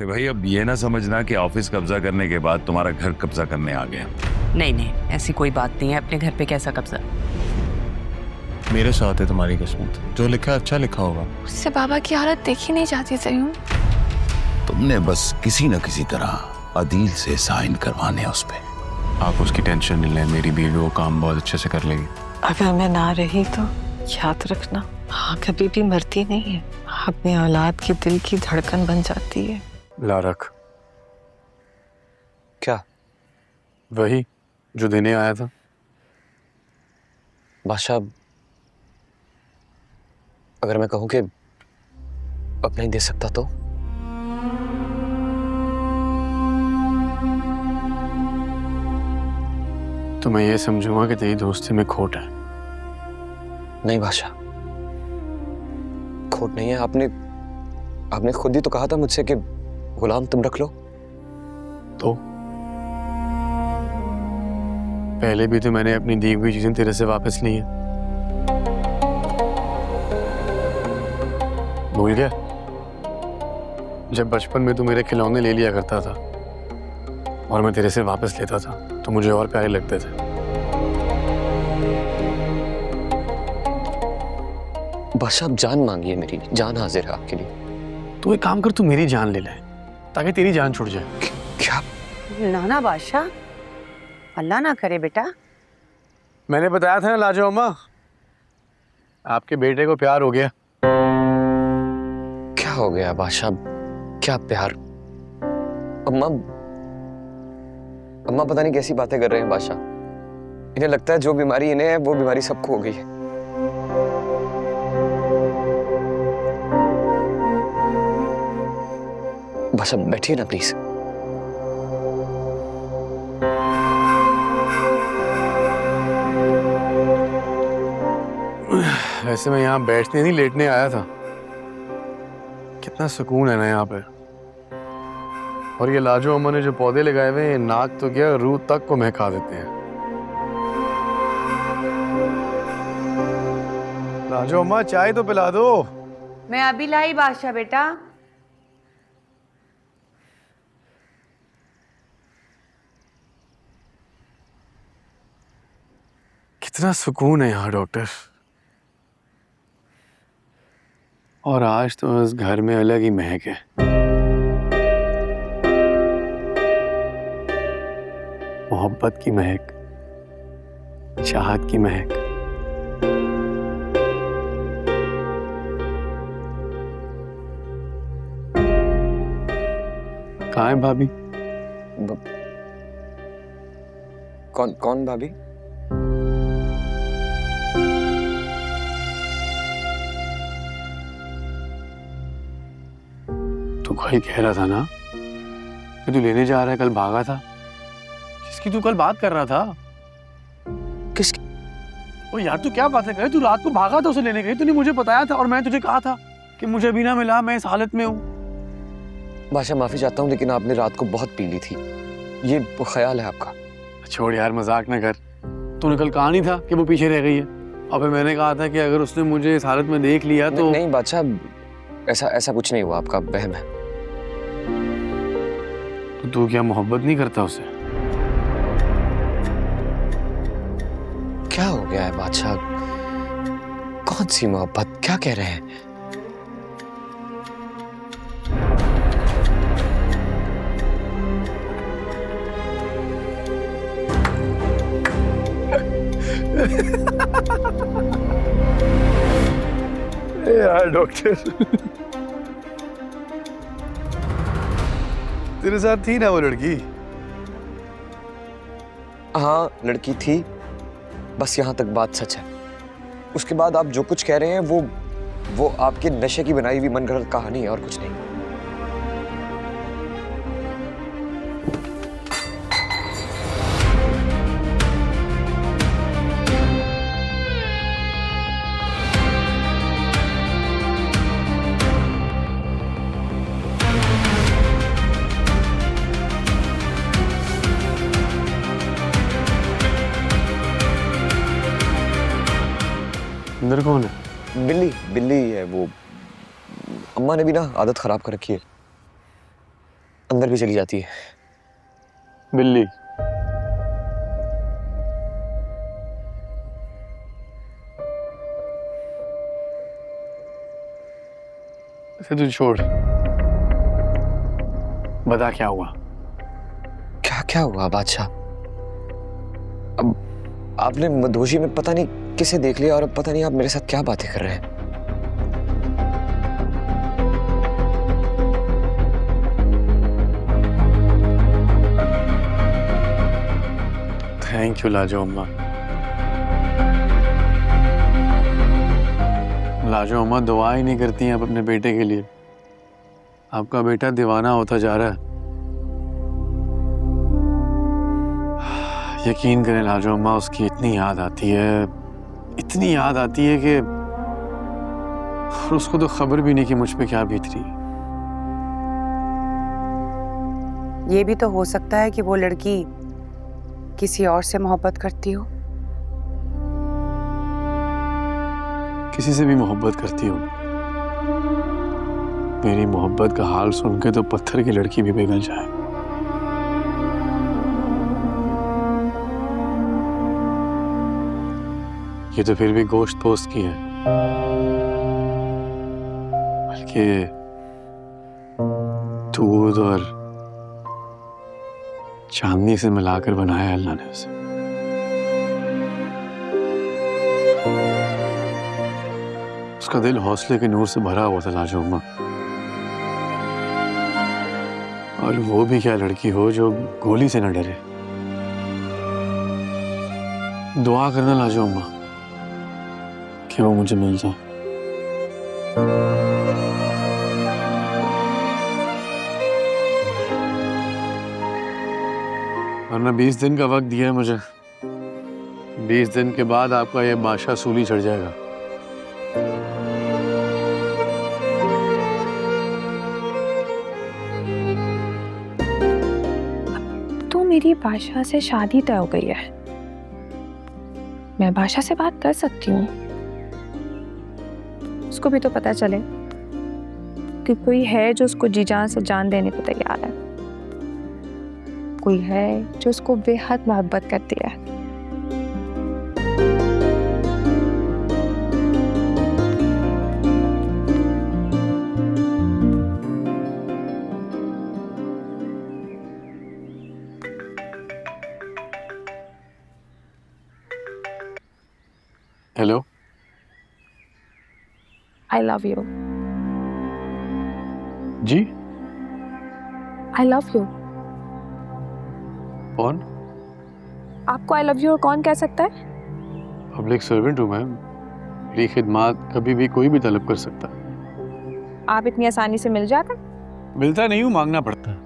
अरे भाई, अब ये ना समझना कि ऑफिस कब्जा करने के बाद तुम्हारा घर कब्जा करने आ गया। नहीं नहीं, ऐसी कोई बात नहीं है। अपने घर पे कैसा कब्जा? मेरे साथ है तुम्हारी किस्मत, जो लिखा है अच्छा लिखा होगा। उससे बाबा की हालत देखी नहीं जाती सयूम। तुमने बस किसी न किसी तरह अदील से साइन करवाने उस पे। आप उसकी टेंशन नहीं लें, मेरी बीवी वो काम बहुत अच्छे से कर लेगी। अगर मैं ना रही तो याद रखना, हाँ कभी भी मरती नहीं है, अपनी औलाद की दिल की धड़कन बन जाती है। ला रख। क्या? वही जो देने आया था। बादशाह, अगर मैं कहूं कि अब नहीं दे सकता तो? तो मैं ये समझूंगा कि तेरी दोस्ती में खोट है। नहीं बादशाह, खोट नहीं है। आपने खुद ही तो कहा था मुझसे कि गुलाम तुम रख लो। तो पहले भी तो मैंने अपनी दी हुई चीजें तेरे से वापस ली है। भूल गया जब बचपन में तू मेरे खिलौने ले लिया करता था और मैं तेरे से वापस लेता था तो मुझे और प्यारे लगते थे। बादशाह, आप जान मांगी है मेरी, जान हाजिर है आपके लिए। तू एक काम कर, तू मेरी जान ले ले ताकि तेरी जान छूट जाए। क्या? नाना बादशाह, अल्लाह ना करे बेटा। मैंने बताया था ना लाजो अम्मा, आपके बेटे को प्यार हो गया। क्या हो गया बादशाह? क्या प्यार? अम्मा अम्मा पता नहीं कैसी बातें कर रहे हैं बादशाह। इन्हें लगता है जो बीमारी इन्हें है वो बीमारी सबको हो गई है। बादशाह बैठिए ना प्लीज। वैसे मैं यहाँ बैठने नहीं लेटने आया था। कितना सुकून है ना यहाँ पे। और ये लाजो अम्मा ने जो पौधे लगाए हुए हैं, नाक तो क्या रूह तक को महका देते हैं। लाजो अम्मा चाय तो पिला दो। मैं अभी लाई बादशाह बेटा। कितना सुकून है यहाँ डॉक्टर। और आज तो इस घर में अलग ही महक है। मोहब्बत की महक, चाहत की महक। कहाँ है भाभी? कौन भाभी? तू कल कह रहा था ना कि तू लेने जा रहा है, कल भागा था। जिसकी तू कल बात कर रहा था। किसकी? ओ यार, तू क्या बातें कर रहा है? तू रात को भागा था उसे लेने गई। तूने मुझे बताया था और मैं तुझे कहा था कि मुझे अभी ना मिला, मैं इस हालत में हूँ। बादशाह माफी चाहता हूँ, लेकिन आपने रात को बहुत पी ली थी। ये ख्याल है आपका। छोड़ यार, मजाक ना कर। तूने कल कहा नहीं था कि वो पीछे रह गई है? और फिर मैंने कहा था कि अगर उसने मुझे इस हालत में देख लिया तो नहीं बादशाह, ऐसा कुछ नहीं हुआ, आपका वहम है। तो तू क्या मोहब्बत नहीं करता उसे? क्या हो गया है बादशाह? कौन सी मोहब्बत? क्या कह रहे हैं? यार डॉक्टर, तेरे साथ थी ना वो लड़की? हाँ लड़की थी, बस यहाँ तक बात सच है। उसके बाद आप जो कुछ कह रहे हैं वो आपके नशे की बनाई हुई मनगढ़ंत कहानी है और कुछ नहीं। अंदर कौन है? बिल्ली है वो। अम्मा ने भी ना आदत खराब कर रखी है। अंदर भी चली जाती है। बिल्ली। इसे तू छोड़, बता क्या हुआ। क्या क्या हुआ बादशाह? अब आपने मधोशी में पता नहीं किसे देख लिया और अब पता नहीं आप मेरे साथ क्या बातें कर रहे हैं। थैंक यू लाजो अम्मा। लाजो अम्मा दुआ ही नहीं करती हैं आप अपने बेटे के लिए। आपका बेटा दीवाना होता जा रहा है। यकीन करें लाजो अम्मा, उसकी इतनी याद आती है, इतनी याद आती है कि और उसको तो खबर भी नहीं कि मुझ पे क्या बीत रही है। ये भी तो हो सकता है कि वो लड़की किसी और से मोहब्बत करती हो। किसी से भी मोहब्बत करती हो। मेरी मोहब्बत का हाल सुन के तो पत्थर की लड़की भी पिघल जाए। ये तो फिर भी गोश्त पोस्ट की है, बल्कि दूध और चांदनी से मिलाकर बनाया है अल्लाह ने उसे। उसका दिल हौसले के नूर से भरा हुआ था लाजो अम्मा। और वो भी क्या लड़की हो जो गोली से न डरे। दुआ करना लाजो अम्मा कि वो मुझे मिल जाए। वरना 20 दिन का वक्त दिया है मुझे। 20 दिन के बाद आपका ये बादशाह सूली चढ़ जाएगा। तो मेरी बादशाह से शादी तय हो गई है। मैं बादशाह से बात कर सकती हूँ। उसको भी तो पता चले कि कोई है जो उसको जी जान से जान देने को तैयार है। कोई है जो उसको बेहद मोहब्बत करती है। Hello, I love you. जी? I love you. कौन? आपको आई लव यू और कौन कह सकता है? पब्लिक सर्वेंट हूँ मैं। मेरी खिदमत कभी भी कोई भी तलब कर सकता। आप इतनी आसानी से मिल जाते? मिलता नहीं हूँ, मांगना पड़ता है।